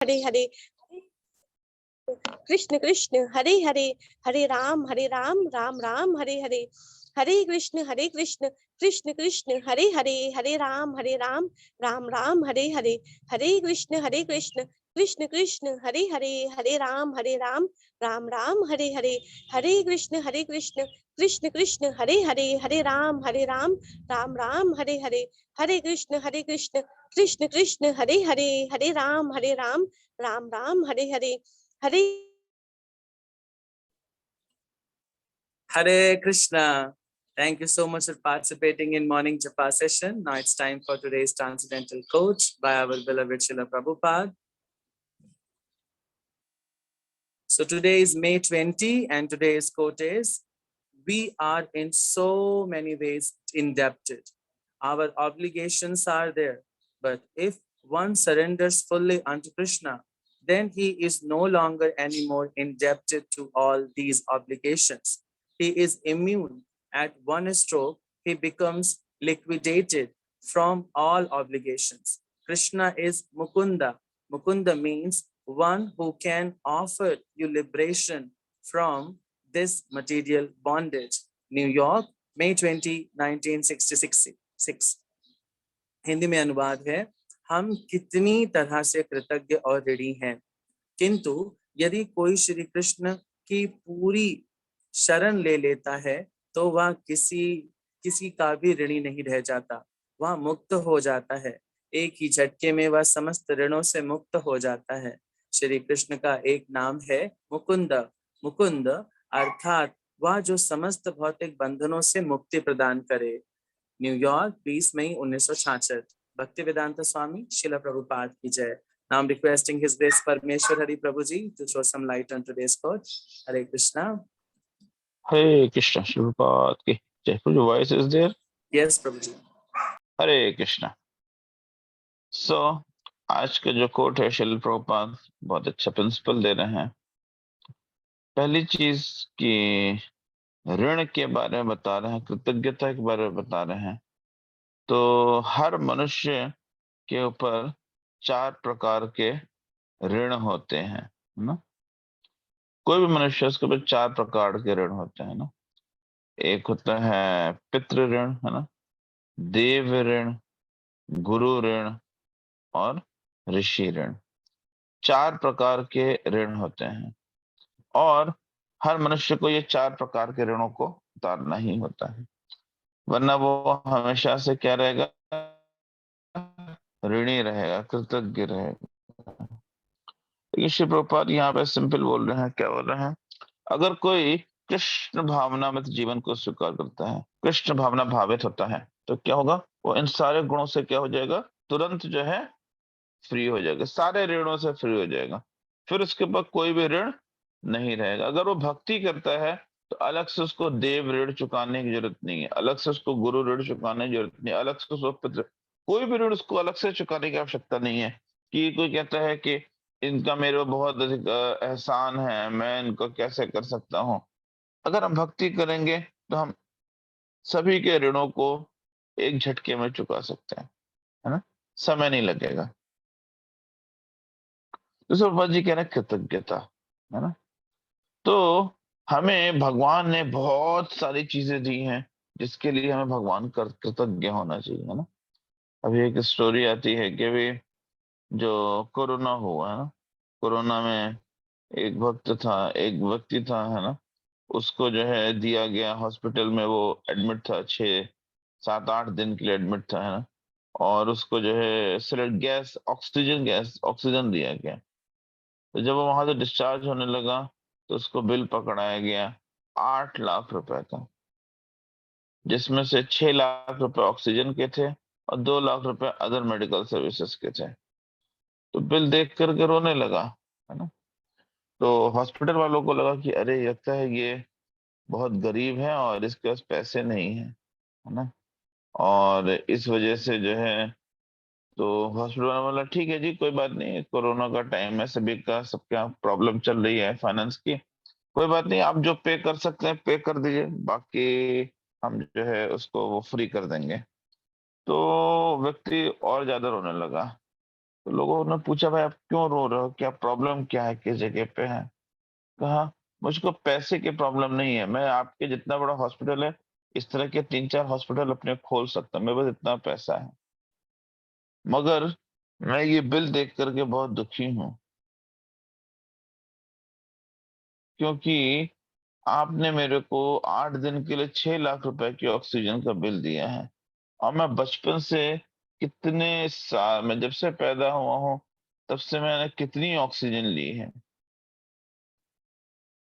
Hare Hare, Krishna Krishna Hare Hare, Hare Ram Ram Ram Hare Hare, Hare Krishna Krishna Krishna Hare Hare, Hare Ram Ram Ram Hare Hare, Hare Krishna Krishna Krishna Hare Hare, Hare Ram Ram Ram Hare Hare, Hare Krishna Krishna Krishna Hare Hare, Hare Ram Ram Ram Hare Hare, Hare Krishna Krishna Krishna Hare Hare, Hare Ram Ram Ram Hare Hare, Hare Hare Krishna. Thank you so much for participating in morning japa session. Now it's time for today's transcendental quote by our beloved Srila Prabhupada. So today is May 20 and today's quote is, we are in so many ways indebted. Our obligations are there, but if one surrenders fully unto Krishna, then he is no longer anymore indebted to all these obligations. He is immune. At one stroke, he becomes liquidated from all obligations. Krishna is Mukunda. Mukunda means one who can offer you liberation from this material bondage. New York, May 20, 1966. Hindi में अनुवाद है, हम कितनी तरह से कृतज्ञ और ऋणी हैं, किंतु यदि कोई श्री कृष्ण की पूरी शरण ले लेता है तो वह किसी का भी ऋणी नहीं रह जाता, वह मुक्त हो जाता है। एक ही झटके में वह समस्त ऋणों से मुक्त हो जाता है। श्री कृष्ण का एक नाम है मुकुंद। मुकुंद अर्थात वह जो समस्त भौतिक बंधनों से मुक्ति प्रदान करे। न्यूयॉर्क 20 मई 1966। भक्ति वेदांत स्वामी शिला प्रभुपाद की जय। Now I'm requesting His Grace Parmeshwar Hari Prabhuji to throw some light on today's quote. Hare Krishna. Hare Krishna. Prabhupada ki jai. Your voice is there? Yes, Prabhuji. Hare Krishna. So आज का जो coat है शिल प्रभुपाद बहुत अच्छा principal दे रहे हैं। पहली चीज कि ऋण के बारे में बता रहे हैं, कृतज्ञता के बारे में बता रहे हैं। तो हर मनुष्य के ऊपर 4 प्रकार के ऋण होते हैं, है ना। कोई भी मनुष्य उसके ऊपर 4 प्रकार के ऋण होते हैं ना। एक होता है पितृ ऋण, है ना, देव ऋण, गुरु ऋण और ऋषि ऋण। 4 प्रकार के ऋण होते हैं और हर मनुष्य को ये 4 प्रकार के ऋणों को उतारना ही होता है, वरना वो हमेशा से क्या रहेगा, ऋणी रहेगा, कृतज्ञ रहेगा। लेकिन श्री प्रभुपाद यहाँ पे सिंपल बोल रहे हैं, क्या बोल रहे हैं, अगर कोई कृष्ण भावना में जीवन को स्वीकार करता है, कृष्ण भावना भावित होता है, तो क्या होगा, वो इन सारे गुणों से क्या हो जाएगा, तुरंत जो है फ्री हो जाएगा, सारे ऋणों से फ्री हो जाएगा। फिर उसके बाद कोई भी ऋण नहीं रहेगा। अगर वो भक्ति करता है तो अलग से उसको देव ऋण चुकाने की जरूरत नहीं है, अलग से उसको गुरु ऋण चुकाने की जरूरत नहीं है, अलग से उसको पितृ, कोई भी ऋण उसको अलग से चुकाने की आवश्यकता नहीं है। कि कोई कहता है कि इनका मेरे बहुत अधिक एहसान है, मैं इनको कैसे कर सकता हूँ। अगर हम भक्ति करेंगे तो हम सभी के ऋणों को एक झटके में चुका सकते हैं, है ना, समय नहीं लगेगा। तो बाबा जी कह रहे हैं कृतज्ञता, है ना। तो हमें भगवान ने बहुत सारी चीजें दी हैं जिसके लिए हमें भगवान का कृतज्ञ होना चाहिए, है ना। अभी एक स्टोरी आती है कि अभी जो कोरोना हुआ है ना, कोरोना में एक भक्त था, एक व्यक्ति था, है ना, उसको जो है दिया गया हॉस्पिटल में, वो एडमिट था, 6 7 8 दिन के लिए एडमिट था, है ना। और उसको जो है सिलेंडर गैस ऑक्सीजन दिया गया। तो जब वो वहां से डिस्चार्ज होने लगा तो उसको बिल पकड़ाया गया 8 लाख रुपए का, जिसमें से 6 लाख रुपए ऑक्सीजन के थे और 2 लाख रुपए अदर मेडिकल सर्विसेज के थे। तो बिल देख करके रोने लगा, है ना। तो हॉस्पिटल वालों को लगा कि अरे लगता है ये बहुत गरीब है और इसके पास पैसे नहीं है ना। और इस वजह से जो है, तो हॉस्पिटल वाला बोला ठीक है जी, कोई बात नहीं, कोरोना का टाइम है, सभी का सबका प्रॉब्लम चल रही है फाइनेंस की, कोई बात नहीं, आप जो पे कर सकते हैं पे कर दीजिए, बाकी हम जो है उसको वो फ्री कर देंगे। तो व्यक्ति और ज्यादा रोने लगा। तो लोगों ने पूछा, भाई आप क्यों रो रहे हो, क्या प्रॉब्लम क्या है, किस जगह पे है? कहा, मुझको पैसे की प्रॉब्लम नहीं है, मैं आपके जितना बड़ा हॉस्पिटल है इस तरह के 3-4 हॉस्पिटल अपने खोल सकता हूँ, मेरे पास इतना पैसा है, मगर मैं ये बिल देख करके बहुत दुखी हूँ, क्योंकि आपने मेरे को 8 दिन के लिए 6 लाख रुपए की ऑक्सीजन का बिल दिया है, और मैं बचपन से कितने साल, मैं जब से पैदा हुआ हूँ तब से मैंने कितनी ऑक्सीजन ली है।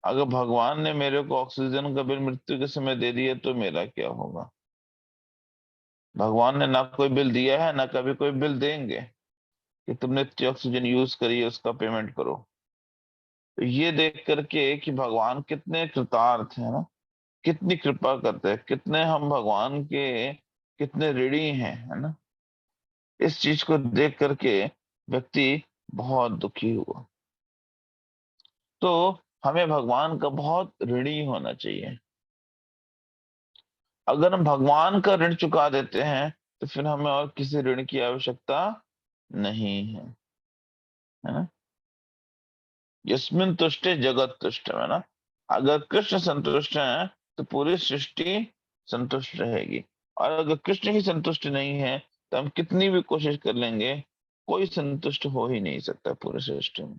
अगर भगवान ने मेरे को ऑक्सीजन का बिल मृत्यु के समय दे दिया तो मेरा क्या होगा? भगवान ने ना कोई बिल दिया है, ना कभी कोई बिल देंगे कि तुमने इतनी ऑक्सीजन यूज करी है, उसका पेमेंट करो। तो ये देख करके कि भगवान कितने कृतार्थ है ना, कितनी कृपा करते हैं, कितने हम भगवान के कितने ऋणी हैं, है ना, इस चीज को देख करके व्यक्ति बहुत दुखी हुआ। तो हमें भगवान का बहुत ऋणी होना चाहिए। अगर हम भगवान का ऋण चुका देते हैं तो फिर हमें और किसी ऋण की आवश्यकता नहीं है ना। यस्मिन तुष्टे जगत तुष्ट, है ना। अगर कृष्ण संतुष्ट हैं तो पूरी सृष्टि संतुष्ट रहेगी, और अगर कृष्ण ही संतुष्ट नहीं है तो हम कितनी भी कोशिश कर लेंगे, कोई संतुष्ट हो ही नहीं सकता पूरी सृष्टि में।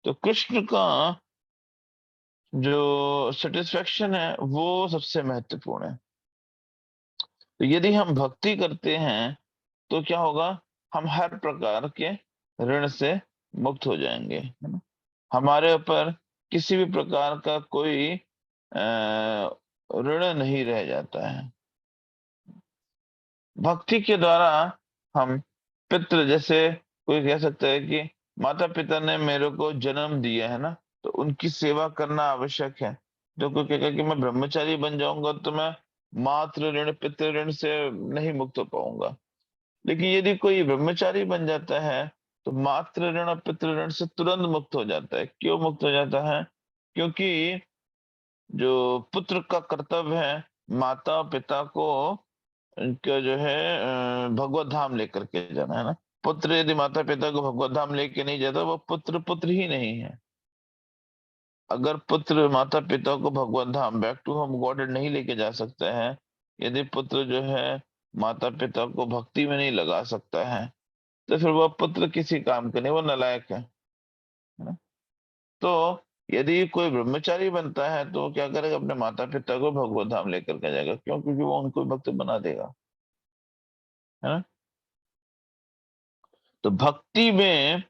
तो कृष्ण का जो सेटिस्फेक्शन है वो सबसे महत्वपूर्ण है। तो यदि हम भक्ति करते हैं तो क्या होगा, हम हर प्रकार के ऋण से मुक्त हो जाएंगे, है ना। हमारे ऊपर किसी भी प्रकार का कोई ऋण नहीं रह जाता है। भक्ति के द्वारा हम पितृ, जैसे कोई कह सकता है कि माता पिता ने मेरे को जन्म दिया है ना, तो उनकी सेवा करना आवश्यक है। जो कोई कहेगा कि मैं ब्रह्मचारी बन जाऊंगा तो मैं मातृ ऋण पितृ ऋण से नहीं मुक्त हो पाऊंगा। लेकिन यदि कोई ब्रह्मचारी बन जाता है तो मातृ ऋण और पितृ ऋण से तुरंत मुक्त हो जाता है। क्यों मुक्त हो जाता है? क्योंकि जो पुत्र का कर्तव्य है माता पिता को इनका जो है भगवत धाम लेकर के जाना, है ना। पुत्र यदि माता पिता को भगवत धाम लेके नहीं जाता वो पुत्र पुत्र ही नहीं है। अगर पुत्र माता पिता को भगवत धाम बैक टू होम गॉडेड नहीं लेके जा सकता है, यदि पुत्र जो है माता पिता को भक्ति में नहीं लगा सकता है, तो फिर वह पुत्र किसी काम का नहीं, वो नालायक है ना? तो यदि कोई ब्रह्मचारी बनता है तो वो क्या करेगा, अपने माता पिता को भगवत धाम लेकर के जाएगा। क्यों? क्योंकि वो उनको भक्त बना देगा, है ना। तो भक्ति में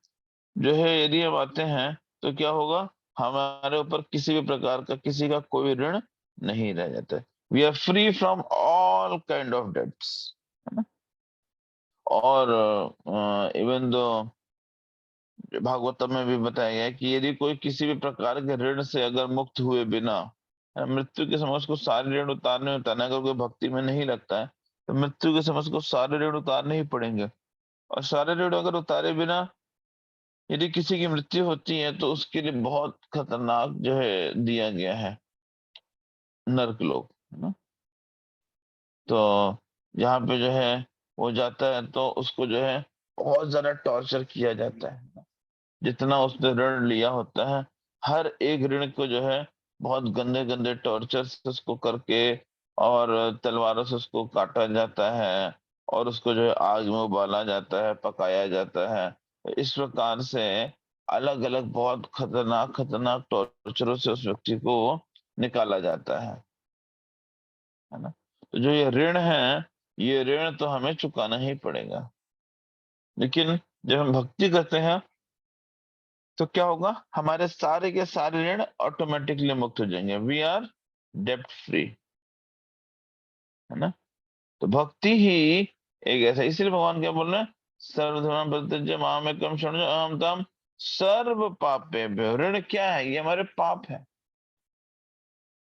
जो है यदि हम आते हैं तो क्या होगा, हमारे ऊपर किसी भी प्रकार का किसी का कोई ऋण नहीं रह जाता। We are free from all kind of debts, है ना। और इवन दो भागवतम में भी बताया गया है कि यदि कोई किसी भी प्रकार के ऋण से अगर मुक्त हुए बिना, मृत्यु के समय उसको सारे ऋण उतारने अगर कोई भक्ति में नहीं लगता है तो मृत्यु के समय उसको सारे ऋण उतारने ही पड़ेंगे। और सारे ऋण अगर उतारे बिना यदि किसी की मृत्यु होती है तो उसके लिए बहुत खतरनाक जो है दिया गया है नर्क लोक, है ना। तो यहाँ पे जो है वो जाता है तो उसको जो है बहुत ज्यादा टॉर्चर किया जाता है। जितना उसने ऋण लिया होता है हर एक ऋण को जो है बहुत गंदे गंदे टॉर्चर से उसको करके और तलवारों से उसको काटा जाता है, और उसको जो है आग में उबाला जाता है, पकाया जाता है। तो इस प्रकार से अलग अलग बहुत खतरनाक खतरनाक टॉर्चरों से उस व्यक्ति को निकाला जाता है ना। तो जो ये ऋण है, ये ऋण तो हमें चुकाना ही पड़ेगा। लेकिन जब हम भक्ति करते हैं तो क्या होगा, हमारे सारे के सारे ऋण ऑटोमेटिकली मुक्त हो जाएंगे। वी आर डेब्ट फ्री, है ना। तो भक्ति ही एक ऐसा, इसलिए भगवान क्या बोल रहे हैं, सर्वधर्म परित्यज्य मामेकं शरणं अहं त्वां सर्व पापेभ्यो। ऋण क्या है? ये हमारे पाप है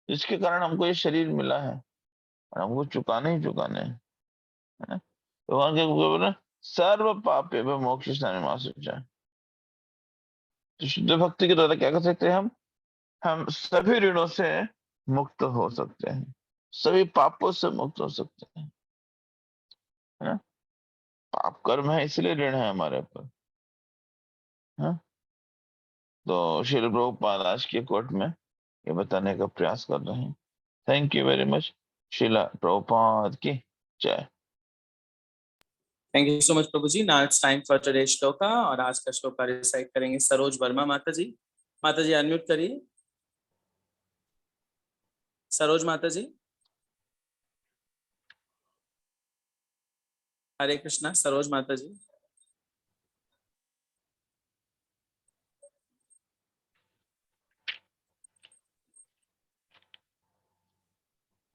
जिसके कारण हमको ये शरीर मिला है और हमको चुकाने ही चुकाने हैं, है ना। भगवान क्या बोल रहे हैं, सर्व पापेभ्यो मोक्षयिष्यामि मा शुचः। तो शुद्ध भक्ति के द्वारा क्या कर सकते हैं हम सभी ऋणों से मुक्त हो सकते हैं, सभी पापों से मुक्त हो सकते हैं, है ना। पाप कर्म है इसलिए ऋण है हमारे ऊपर। हाँ, तो श्रील प्रभुपाद आज के कोट में ये बताने का प्रयास कर रहे हैं। Thank you very much. Srila Prabhupada की जय। Thank you so much Prabhu ji. Now it's time for today's shloka, और आज का श्लोका रिसाइट करेंगे सरोज वर्मा माता जी। माता जी अनम्यूट करिए। सरोज माता जी। हरे कृष्णा। सरोज माता जी।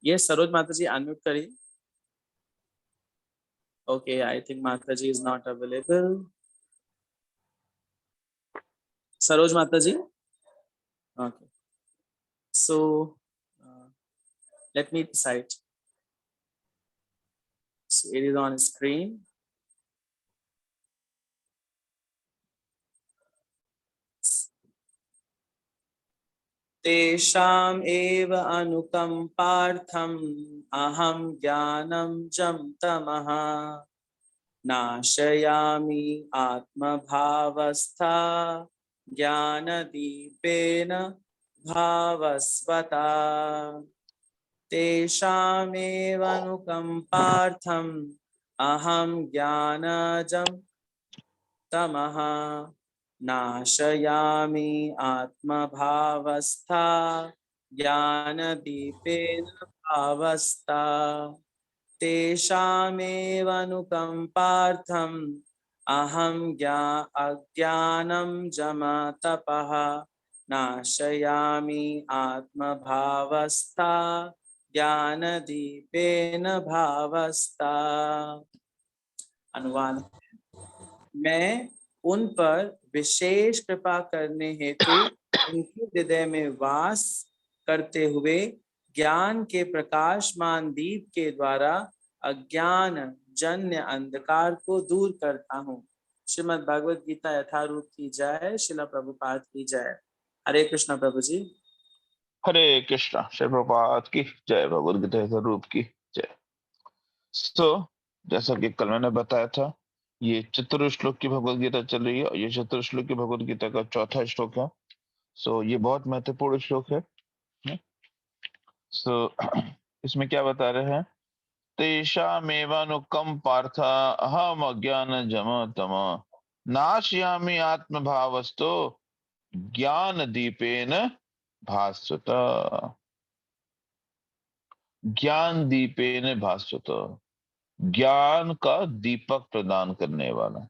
ये सरोज माता जी अनम्यूट करिए। ओके, आई थिंक माता जी इज नॉट अवेलेबल। सरोज माता जी। Okay, so let me decide. So it is on screen. तेषाम् एव अनुकम्पार्थम् अहं ज्ञानं जं तमः नाशयामि आत्मभावस्था ज्ञानदीपेन भावस्वता। तेषामेव अनुकम्पार्थम् अहं ज्ञानजं तमः नाशयामि आत्मभावस्था ज्ञानदीपेन भावस्ता। तेषामेव अनुकम्पार्थम् अहं अज्ञानं जमतपः नाशयामि आत्मभावस्था ज्ञानदीपेन भावस्ता। अनुवाद। मैं उन पर विशेष कृपा करने हेतु उनके हृदय में वास करते हुए ज्ञान के प्रकाशमान दीप के द्वारा अज्ञान जन्य अंधकार को दूर करता हूँ। श्रीमद् भगवद गीता यथारूप की जय। श्रील प्रभुपाद की जय। हरे कृष्णा प्रभु जी। हरे कृष्णा। श्री प्रभुपाद की जय। भगवद गीता स्वरूप की जय। तो जैसा कि कल मैंने बताया था, ये चतुर श्लोक की भगवद गीता चल रही है और ये चतुर श्लोक की भगवद गीता का चौथा श्लोक है। सो ये बहुत महत्वपूर्ण श्लोक है। सो इसमें क्या बता रहे हैं? तेषामेवानुकम पार्थ अहम अज्ञान जम तम नाशयामि आत्म भावस्तो ज्ञान दीपेन भास्वत। ज्ञान दीपेन भास्वत, ज्ञान का दीपक प्रदान करने वाला।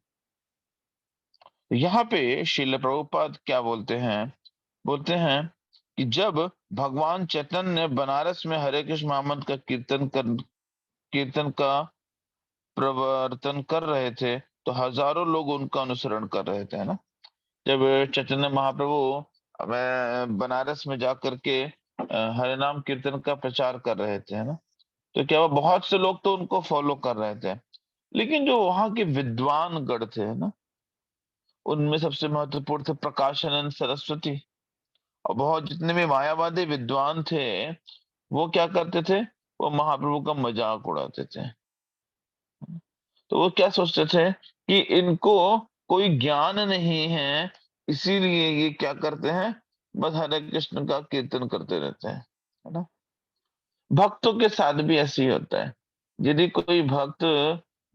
यहाँ पे श्रील प्रभुपाद क्या बोलते हैं? बोलते हैं कि जब भगवान चैतन्य बनारस में हरे कृष्ण महामंत्र का कीर्तन का प्रवर्तन कर रहे थे तो हजारों लोग उनका अनुसरण कर रहे थे, है ना। जब चैतन्य महाप्रभु बनारस में जाकर के हरे नाम कीर्तन का प्रचार कर रहे थे, है ना, तो क्या हुआ, बहुत से लोग तो उनको फॉलो कर रहे थे। लेकिन जो वहां के विद्वान गण थे, है ना, उनमें सबसे महत्वपूर्ण थे प्रकाशानंद सरस्वती। और बहुत जितने भी मायावादी विद्वान थे वो क्या करते थे, वो महाप्रभु का मजाक उड़ाते थे। तो वो क्या सोचते थे कि इनको कोई ज्ञान नहीं है, इसीलिए ये क्या करते हैं, बस हरे कृष्ण का कीर्तन करते रहते हैं, है ना। भक्तों के साथ भी ऐसे ही होता है। यदि कोई भक्त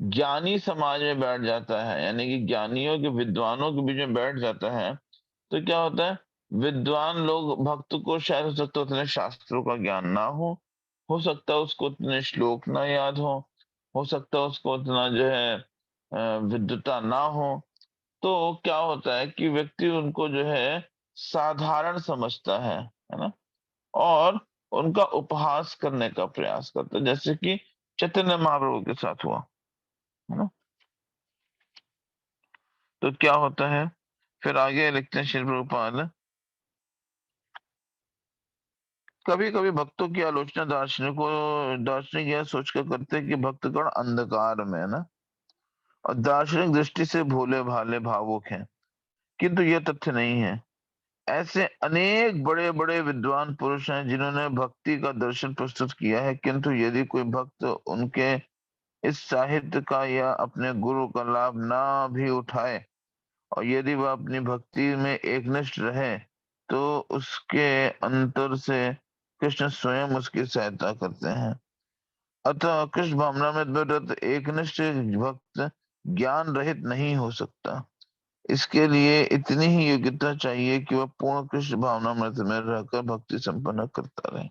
ज्ञानी समाज में बैठ जाता है, यानी कि ज्ञानियों के विद्वानों के बीच में बैठ जाता है, तो क्या होता है, विद्वान लोग भक्त को शायद हो सकता है उतने शास्त्रों का ज्ञान ना हो सकता है उसको उतने श्लोक ना याद हो सकता है उसको उतना जो है विद्वता ना हो। तो क्या होता है कि व्यक्ति उनको जो है साधारण समझता है ना, और उनका उपहास करने का प्रयास करता है, जैसे कि चैतन्य महाप्रभु के साथ हुआ, है ना। तो क्या होता है, फिर आगे लिखते हैं श्री प्रभुपाद, कभी कभी भक्तों की आलोचना दार्शनिक यह सोचकर करते हैं कि भक्तगण अंधकार में है ना, और दार्शनिक दृष्टि से भोले भाले भावुक हैं, किंतु यह तथ्य नहीं है। ऐसे अनेक बड़े बड़े विद्वान पुरुष हैं जिन्होंने भक्ति का दर्शन प्रस्तुत किया है, किंतु यदि कोई भक्त उनके इस साहित्य का या अपने गुरु का लाभ ना भी उठाए और यदि वह अपनी भक्ति में एकनिष्ठ रहे तो उसके अंतर से कृष्ण स्वयं उसकी सहायता करते हैं। अतः कृष्ण भावनामृत में रत एकनिष्ठ भक्त ज्ञान रहित नहीं हो सकता। इसके लिए इतनी ही योग्यता चाहिए कि वह पूर्ण कृष्ण भावनामृत में रहकर भक्ति संपन्न करता रहे।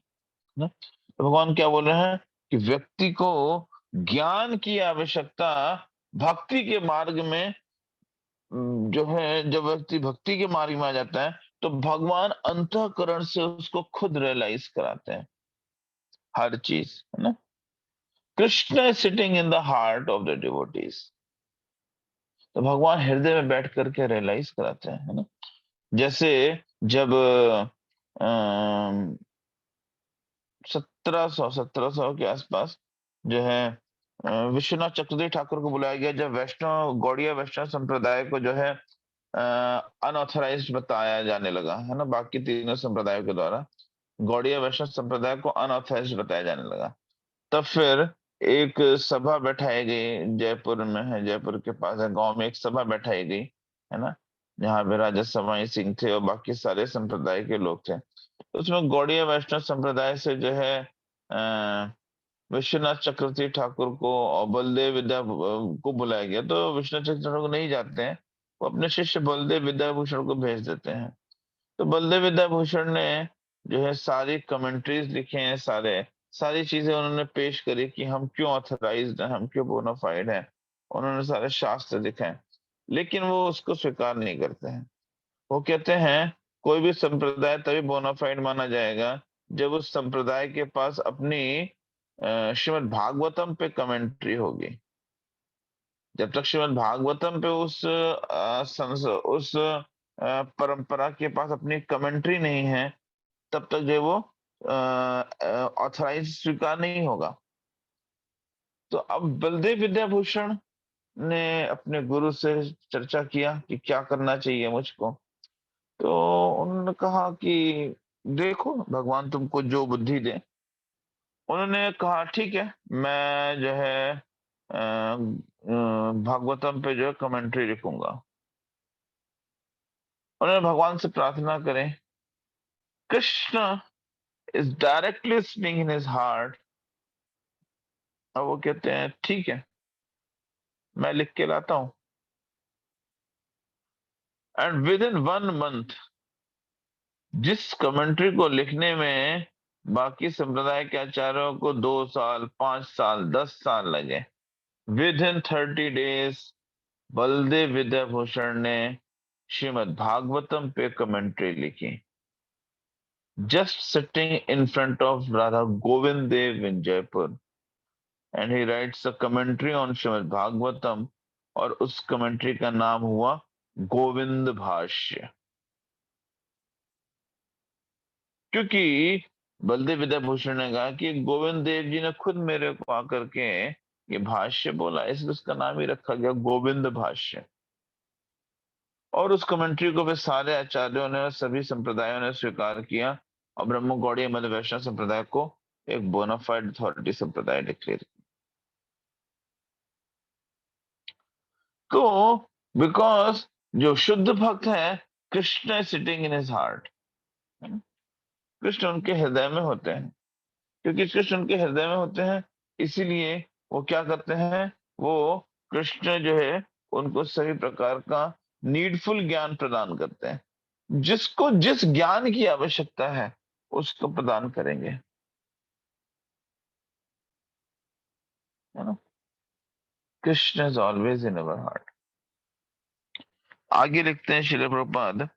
ना? तो भगवान क्या बोल रहे हैं कि व्यक्ति को ज्ञान की आवश्यकता भक्ति के मार्ग में जो है, जब व्यक्ति भक्ति के मार्ग में आ जाता है तो भगवान अंतःकरण से उसको खुद रियलाइज कराते हैं हर चीज, है ना। Krishna is sitting in the heart of the devotees. तो भगवान हृदय में बैठ करके रियलाइज कराते हैं, है ना। जैसे जब 1700 के आसपास जो है विश्वनाथ चक्रवर्ती ठाकुर को बुलाया गया, जब वैष्णव गौड़िया वैष्णव संप्रदाय को जो है अनऑथराइज्ड बताया जाने लगा, है ना। बाकी तीनों संप्रदायों के द्वारा गौड़िया वैष्णव संप्रदाय को अनऑथराइज्ड बताया जाने लगा। तब फिर एक सभा बैठाई गई, जयपुर में है, जयपुर के पास है गांव में एक सभा बैठाई गई, है ना, जहाँ पे राजा सवाई सिंह थे और बाकी सारे संप्रदाय के लोग थे। तो उसमें गौड़िया वैष्णव संप्रदाय से जो है विश्वनाथ चक्रवर्ती ठाकुर को और बलदेव विद्या को बुलाया गया। तो विश्वनाथ चक्रवर्ती ठाकुर नहीं जाते हैं, वो अपने शिष्य बलदेव विद्याभूषण को भेज देते हैं। तो बलदेव विद्याभूषण ने जो है सारी कमेंट्रीज लिखे हैं, सारी चीजें उन्होंने पेश करी कि हम क्यों ऑथराइज्ड हैं, हम क्यों बोनाफाइड हैं। उन्होंने सारे शास्त्र लिखे हैं, लेकिन वो उसको स्वीकार नहीं करते हैं। वो कहते हैं कोई भी संप्रदाय तभी बोनाफाइड माना जाएगा जब उस संप्रदाय के पास अपनी श्रीमद् भागवतम पे कमेंट्री होगी। जब तक श्रीमद् भागवतम पे उस परंपरा के पास अपनी कमेंट्री नहीं है, तब तक जो वो ऑथराइज स्वीकार नहीं होगा। तो अब बलदेव विद्याभूषण ने अपने गुरु से चर्चा किया कि क्या करना चाहिए मुझको। तो उन्होंने कहा कि देखो भगवान तुमको जो बुद्धि दे। उन्होंने कहा ठीक है, मैं जो है भागवतम पे जो है कमेंट्री लिखूंगा। उन्होंने भगवान से प्रार्थना करें, Krishna is directly speaking in his heart. अब वो कहते हैं ठीक है, मैं लिख के लाता हूं। एंड विद इन 1 मंथ, जिस कमेंट्री को लिखने में बाकी संप्रदाय के आचार्यों को 2 साल, 5 साल, 10 साल लगे, within 30 days Baladeva Vidyabhushana ने श्रीमद् भागवतम पे कमेंट्री लिखी, just sitting in front of Radha Govind Dev in Jaipur. And he writes a commentary on Srimad Bhagavatam, और उस कमेंट्री का नाम हुआ गोविंद भाष्य। क्योंकि बलदेव विद्याभूषण ने कहा कि गोविंद देव जी ने खुद मेरे को आकर के ये भाष्य बोला, इसलिए उसका नाम ही रखा गया गोविंद भाष्य। और उस कमेंट्री को भी सारे आचार्यों ने और सभी संप्रदायों ने स्वीकार किया और ब्रह्म गौड़ीय मध्य वैष्णव संप्रदाय को एक बोनाफाइड अथॉरिटी संप्रदाय डिक्लेयर किया। तो बिकॉज जो शुद्ध भक्त है, Krishna is sitting in his heart, Krishna उनके हृदय में होते हैं। क्योंकि कृष्ण उनके हृदय में होते हैं, इसीलिए वो क्या करते हैं, वो कृष्ण जो है उनको सभी प्रकार का नीडफुल ज्ञान प्रदान करते हैं। जिसको जिस ज्ञान की आवश्यकता है उसको प्रदान करेंगे, है ना। Krishna is always in our heart. आगे लिखते हैं श्रील प्रभुपाद,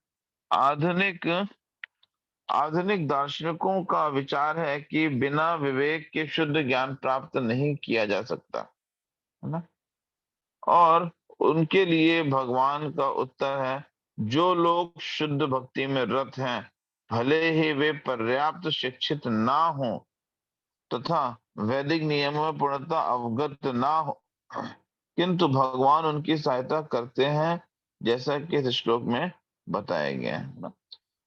आधुनिक दार्शनिकों का विचार है कि बिना विवेक के शुद्ध ज्ञान प्राप्त नहीं किया जा सकता, है ना। और उनके लिए भगवान का उत्तर है, जो लोग शुद्ध भक्ति में रत हैं, भले ही वे पर्याप्त शिक्षित ना हो तथा वैदिक नियमों में पूर्णतः अवगत ना हो, किंतु भगवान उनकी सहायता करते हैं, जैसा कि इस श्लोक में बताया गया है।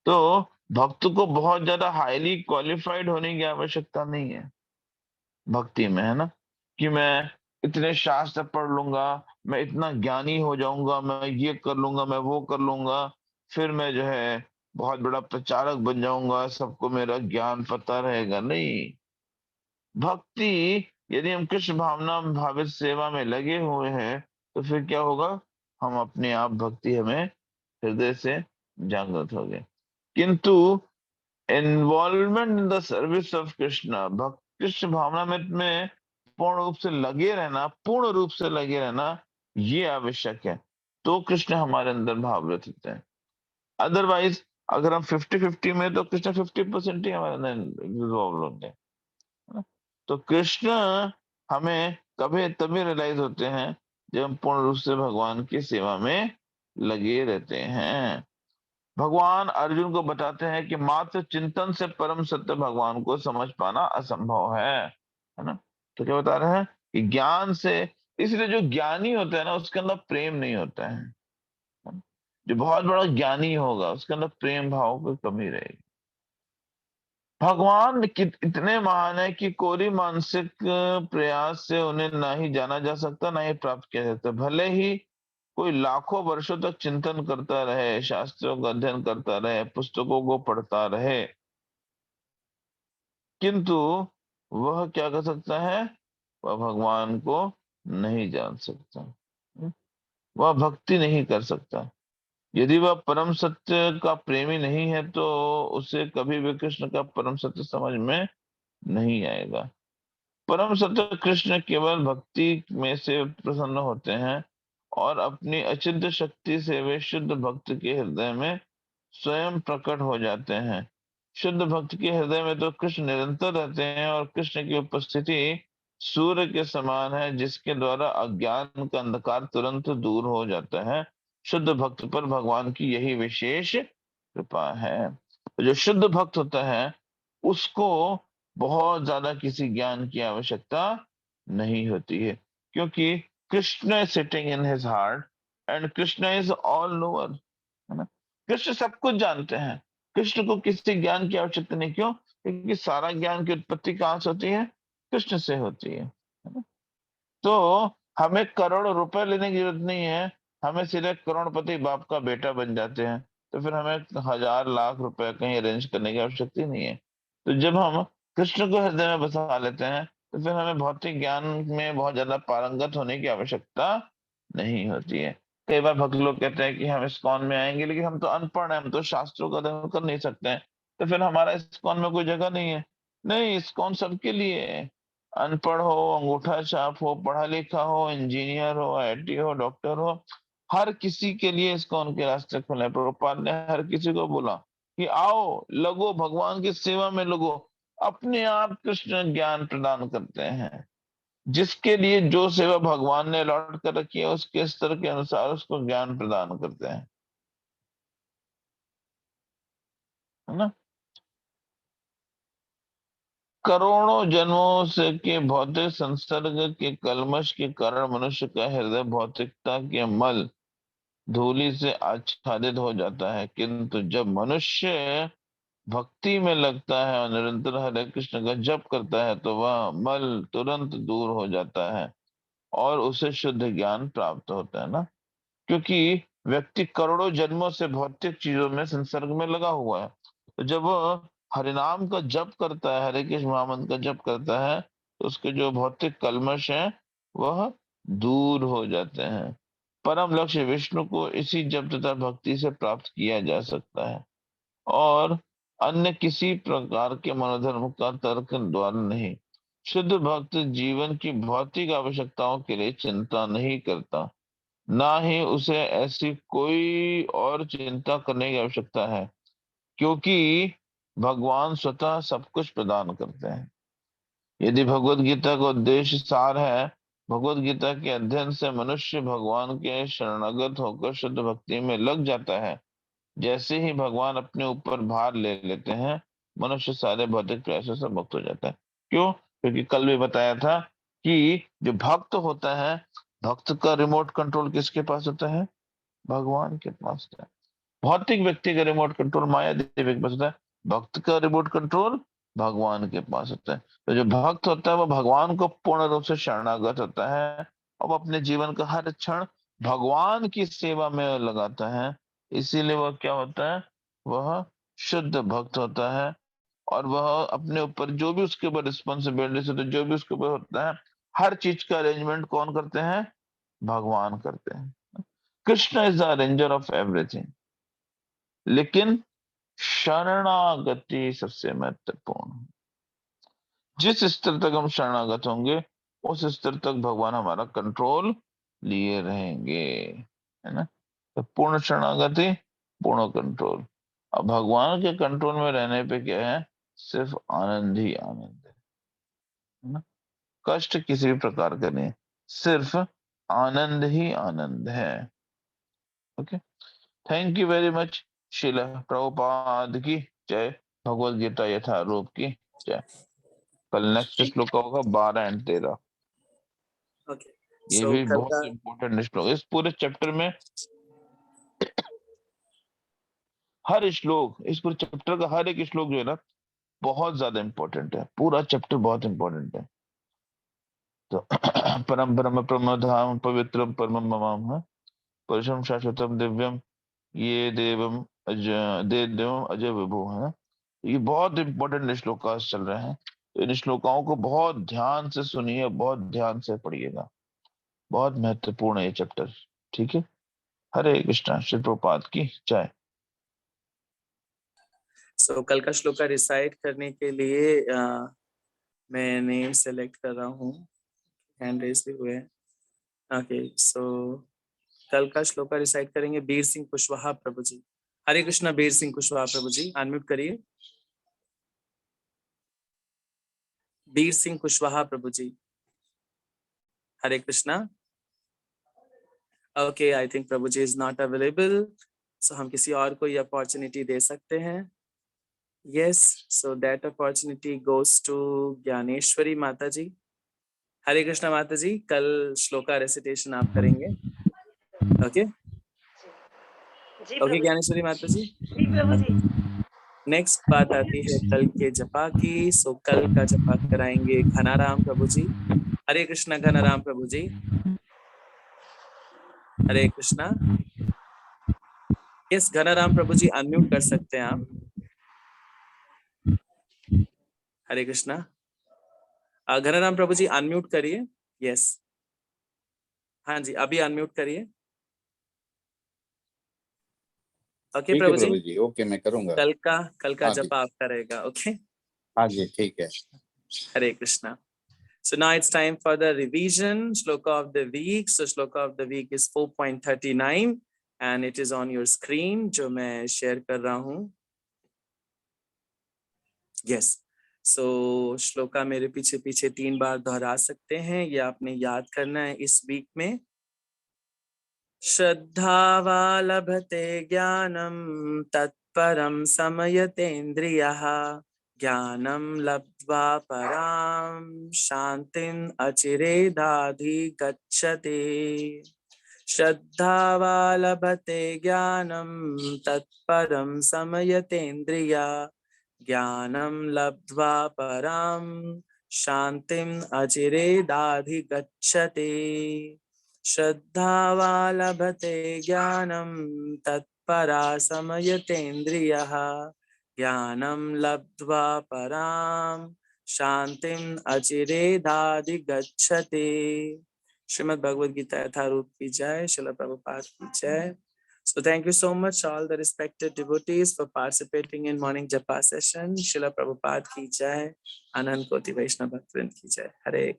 तो भक्त को बहुत ज्यादा हाईली क्वालिफाइड होने की आवश्यकता नहीं है भक्ति में, है ना, कि मैं इतने शास्त्र पढ़ लूंगा, मैं इतना ज्ञानी हो जाऊंगा, मैं ये कर लूंगा, मैं वो कर लूंगा, फिर मैं जो है बहुत बड़ा प्रचारक बन जाऊंगा, सबको मेरा ज्ञान पता रहेगा। नहीं, भक्ति, यदि हम कृष्ण भावना भावित सेवा में लगे हुए हैं तो फिर क्या होगा, हम अपने आप भक्ति हमें हृदय से जागृत हो गए। किंतु involvement in the service of Krishna, भक्त कृष्ण भावना में पूर्ण रूप से लगे रहना, पूर्ण रूप से लगे रहना, ये आवश्यक है, तो कृष्ण हमारे अंदर भावरत होते हैं। अदरवाइज अगर हम 50-50 में, तो कृष्ण 50% ही हमारे अंदर इन्वॉल्व होंगे, है ना? तो कृष्ण हमें कभी तभी रियलाइज होते हैं जब हम पूर्ण रूप से भगवान की सेवा में लगे रहते हैं। भगवान अर्जुन को बताते हैं कि मात्र चिंतन से परम सत्य भगवान को समझ पाना असंभव है ना? तो क्या बता रहे हैं कि ज्ञान से, इसलिए जो ज्ञानी होता है ना उसके अंदर प्रेम नहीं होता है। जो बहुत बड़ा ज्ञानी होगा उसके अंदर प्रेम भाव की कमी रहेगी। भगवान इतने महान है कि कोई मानसिक प्रयास से उन्हें ना ही जाना जा सकता, ना ही प्राप्त किया जा सकता। भले ही कोई लाखों वर्षों तक चिंतन करता रहे, शास्त्रों का अध्ययन करता रहे, पुस्तकों को पढ़ता रहे, किंतु वह क्या कर सकता है, वह भगवान को नहीं जान सकता, वह भक्ति नहीं कर सकता। यदि वह परम सत्य का प्रेमी नहीं है तो उसे कभी भी कृष्ण का परम सत्य समझ में नहीं आएगा। परम सत्य कृष्ण केवल भक्ति में से प्रसन्न होते हैं और अपनी अचिंत्य शक्ति से वे शुद्ध भक्त के हृदय में स्वयं प्रकट हो जाते हैं। शुद्ध भक्त के हृदय में तो कृष्ण निरंतर रहते हैं और कृष्ण की उपस्थिति सूर्य के समान है जिसके द्वारा अज्ञान का अंधकार तुरंत दूर हो जाता है। शुद्ध भक्त पर भगवान की यही विशेष कृपा है। तो जो शुद्ध भक्त होता है उसको बहुत ज्यादा किसी ज्ञान की आवश्यकता नहीं होती है, क्योंकि Krishna is sitting in his heart and Krishna is all knower, है ना? कृष्ण सब कुछ जानते हैं। कृष्ण को किसी ज्ञान की आवश्यकता नहीं। क्यों? क्योंकि सारा ज्ञान की उत्पत्ति कहाँ से होती है? कृष्ण से होती है ना? तो हमें करोड़ रुपए लेने की जरूरत नहीं है, हमें सीधे करोड़पति बाप का बेटा बन जाते हैं, तो फिर हमें हजार लाख रुपए कहीं अरेंज करने की आवश्यकता ही नहीं है। तो जब हम कृष्ण को हृदय में बसा लेते हैं तो फिर हमें भौतिक ज्ञान में बहुत ज्यादा पारंगत होने की आवश्यकता नहीं होती है। कई बार भक्त लोग कहते हैं कि हम इस्कॉन में आएंगे, लेकिन हम तो अनपढ़ हैं, हम तो शास्त्रों का अध्ययन कर नहीं सकते हैं, तो फिर हमारा इस्कॉन में कोई जगह नहीं है। नहीं, इस्कॉन सबके लिए है। अनपढ़ हो, अंगूठा छाप हो, पढ़ा लिखा हो, इंजीनियर हो, आईआईटी हो, डॉक्टर हो, हर किसी के लिए इस्कॉन के रास्ते खुले हैं। प्रभुपाद ने हर किसी को बोला कि आओ, लगो, भगवान की सेवा में लगो। अपने आप कृष्ण ज्ञान प्रदान करते हैं। जिसके लिए जो सेवा भगवान ने अलॉट कर रखी है उसके स्तर के अनुसार उसको ज्ञान प्रदान करते हैं, है ना? करोड़ों जन्मों से के भौतिक संसर्ग के कलमश के कारण मनुष्य का हृदय भौतिकता के मल धूलि से आच्छादित हो जाता है, किंतु जब मनुष्य भक्ति में लगता है और निरंतर हरे कृष्ण का जप करता है तो वह मल तुरंत दूर हो जाता है और उसे शुद्ध ज्ञान प्राप्त होता है ना। क्योंकि व्यक्ति करोड़ों जन्मों से भौतिक चीजों में संसर्ग में लगा हुआ है, तो जब वह हरिनाम का जप करता है, हरे कृष्ण महामंत्र का जप करता है, तो उसके जो भौतिक कल्मश हैं वह दूर हो जाते हैं। परम लक्ष्य विष्णु को इसी जप तथा भक्ति से प्राप्त किया जा सकता है और अन्य किसी प्रकार के मनोधर्म का तर्क द्वारा नहीं। शुद्ध भक्त जीवन की भौतिक आवश्यकताओं के लिए चिंता नहीं करता, ना ही उसे ऐसी कोई और चिंता करने की आवश्यकता है, क्योंकि भगवान स्वतः सब कुछ प्रदान करते हैं। यदि भगवत गीता का उद्देश्य सार है, भगवत गीता के अध्ययन से मनुष्य भगवान के शरणागत होकर शुद्ध भक्ति में लग जाता है। जैसे ही भगवान अपने ऊपर भार ले लेते हैं, मनुष्य सारे भौतिक प्रयासों से मुक्त हो जाता है। क्यों? क्योंकि कल भी बताया था कि जो भक्त होता है, भक्त का रिमोट कंट्रोल किसके पास होता है? भगवान के पास होता है। भौतिक व्यक्ति का रिमोट कंट्रोल माया देवी के पास होता है। भक्त का रिमोट कंट्रोल भगवान के पास होता है। तो जो भक्त होता है वो भगवान को पूर्ण रूप से शरणागत होता है और वो अपने जीवन का हर क्षण भगवान की सेवा में लगाता है। इसीलिए वह क्या होता है, वह शुद्ध भक्त होता है और वह अपने ऊपर जो भी उसके ऊपर रिस्पॉन्सिबिलिटीज होते हैं, जो भी उसके ऊपर होता है, हर चीज का अरेंजमेंट कौन करते हैं, भगवान करते हैं। Krishna is the arranger of everything, लेकिन शरणागति सबसे महत्वपूर्ण है। जिस स्तर तक हम शरणागत होंगे उस स्तर तक भगवान हमारा कंट्रोल लिए रहेंगे, है ना। तो पूर्ण शरणागति, पूर्ण कंट्रोल। अब भगवान के कंट्रोल में रहने पे क्या है, सिर्फ आनंद ही आनंद है ना। कष्ट किसी भी प्रकार का नहीं, सिर्फ आनंद ही आनंद है। Okay, thank you very much. शिला प्रभुपाद की जय। भगवद गीता यथारूप की जय। कल नेक्स्ट श्लोक होगा 12 और 13। Okay. ये So भी कल बहुत का इंपॉर्टेंट श्लोक। इस पूरे चैप्टर में हर श्लोक, इस पूरे चैप्टर का हर एक श्लोक जो है ना बहुत ज्यादा इंपॉर्टेंट है। पूरा चैप्टर बहुत इंपॉर्टेंट है। तो परम परम प्रमधाम पवित्रम परमम ममाम है, पुरुषम शाश्वतम दिव्यम ये देवम देवम अजय विभु है। ये बहुत इंपॉर्टेंट श्लोक चल रहे हैं। तो इन श्लोकाओं को बहुत ध्यान से सुनिए, बहुत ध्यान से पढ़िएगा। बहुत महत्वपूर्ण है ये चैप्टर। ठीक है। हरे कृष्णा। श्री प्रभुपाद की जय। So कल का श्लोक का रिसाइट करने के लिए मैं नेम सेलेक्ट कर रहा हूँ। हैंड रेज भी हुए। ओके, सो कल का श्लोक का रिसाइट करेंगे बीर सिंह कुशवाहा प्रभु जी। हरे कृष्णा बीर सिंह कुशवाहा प्रभु जी, अनम्यूट करिए। Bir Singh Kushwaha Prabhu ji, Hare Krishna. Okay, I think Prabhu ji is not available, so हम किसी और को ये अपॉर्चुनिटी दे सकते हैं। Yes, so that opportunity goes to Gyaneshwari Mata ji. Hare Krishna माता जी, कल श्लोका रेसिटेशन आप करेंगे। ओके ओके ज्ञानेश्वरी माता जी। जी प्रभु जी। नेक्स्ट बात आती है कल के जपा की। सो कल का जपा कराएंगे घनाराम प्रभु जी। हरे कृष्णा घनाराम प्रभु जी, हरे कृष्णा। यस घनाराम प्रभु जी, अनम्यूट कर सकते हैं आप। हरे कृष्णा। घनाराम प्रभु जी अनम्यूट करिए। यस, हाँ जी, अभी अनम्यूट करिए। ओके ठीक है प्रभु जी, प्रभु जी, ओके मैं करूंगा। कल का हाँ जी, जपा आपका रहेगा। ओके, हाँ जी ठीक है। हरे Krishna. So now it's time for the revision shloka of the week. So shloka of the week is 4.39 and it is on your screen जो मैं share कर रहा हूँ। Yes, so shloka मेरे पीछे पीछे 3 बार दोहरा सकते हैं, ये आपने याद करना है इस वीक में। श्रद्धावा लभते ज्ञानम तत्परम समयतेन्द्रियः ज्ञानं लब्ध्वा परां शान्तिम् अचिरेदाधिगच्छति। श्रद्धावा लभते ज्ञानं तत्परं समयतेन्द्रिया ज्ञानं लब्ध्वा परां शान्तिम् अचिरेदाधिगच्छति। श्रद्धावा लभते ज्ञानं तत्परा समयतेन्द्रियः ज्ञानं लब्ध्वा परां शान्तिम् अचिरेदाधिगच्छति। श्रीमद् भगवद गीता यथारूप की जय। श्रील प्रभुपाद की जय। So thank you so much all the respected devotees for participating in morning japa session. Srila Prabhupada ki jai. Anand Koti Vaishnava Bhaktivinoda ki jai. Hare